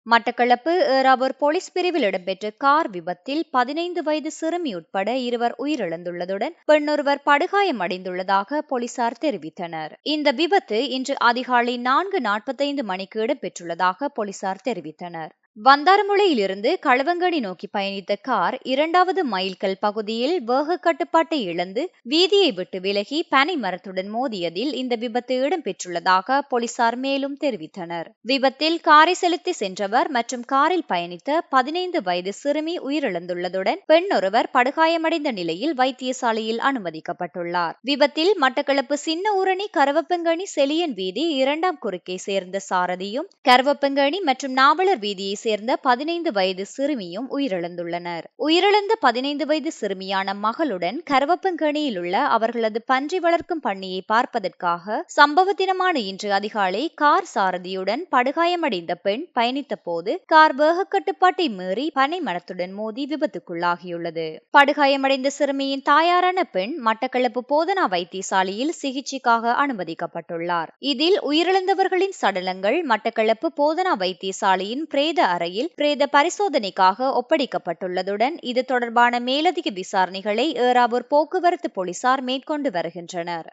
Batticaloa Eravur police பிரிவில் இடம்பெற்ற car விபத்தில் 15 வயது சிறுமி உட்பட இருவர் உயிரிழந்துள்ளதுடன் பெண்ணொருவர் படுகாயமடைந்துள்ளதாக போலீசார் தெரிவித்தனர். இந்த விபத்து இன்று அதிகாலை 4:45 மணிக்கு இடம்பெற்றுள்ளதாக போலீசார் தெரிவித்தனர். வந்தாரமுளையிலிருந்து களுவங்கணி நோக்கி பயணித்த கார் 2வது மைல்கல் பகுதியில் வேக கட்டுப்பாட்டை இழந்து வீதியை விட்டு விலகி பனை மரத்துடன் மோதியதில் இந்த விபத்து இடம்பெற்றுள்ளதாக போலீசார் மேலும் தெரிவித்தனர். விபத்தில் காரை செலுத்தி சென்றவர் மற்றும் காரில் பயணித்த 15 வயது சிறுமி உயிரிழந்துள்ளதுடன் பெண்ணொருவர் படுகாயமடைந்த நிலையில் வைத்தியசாலையில் அனுமதிக்கப்பட்டுள்ளார். விபத்தில் மட்டக்களப்பு சின்ன ஊரணி கரவப்பங்கணி செலியன் வீதி 2ஆம் குறுக்கை சேர்ந்த சாரதியும் கரவப்பங்கணி மற்றும் நாவலர் வீதியை சேர்ந்த 15 வயது சிறுமியும் உயிரிழந்துள்ளனர். உயிரிழந்த 15 வயது சிறுமியான மகளுடன் கரவப்பங்கணியில் உள்ள அவர்களது பன்றி வளர்க்கும் பண்ணையை பார்ப்பதற்காக சம்பவ தினமான இன்று அதிகாலை கார் சாரதியுடன் படுகாயமடைந்த பெண் பயணித்த போது கார் வேக கட்டுப்பாட்டை மீறி பனை மரத்துடன் மோதி விபத்துக்குள்ளாகியுள்ளது. படுகாயமடைந்த சிறுமியின் தாயாரான பெண் மட்டக்களப்பு போதனா வைத்தியசாலையில் சிகிச்சைக்காக அனுமதிக்கப்பட்டுள்ளார். இதில் உயிரிழந்தவர்களின் சடலங்கள் மட்டக்களப்பு போதனா வைத்தியசாலையின் பிரேத அறையில் பிரேத பரிசோதனைக்காக ஒப்படைக்கப்பட்டுள்ளதுடன் இது தொடர்பான மேலதிக விசாரணைகளை ஏறாவூர் போக்குவரத்து போலீசார் மேற்கொண்டு வருகின்றனர்.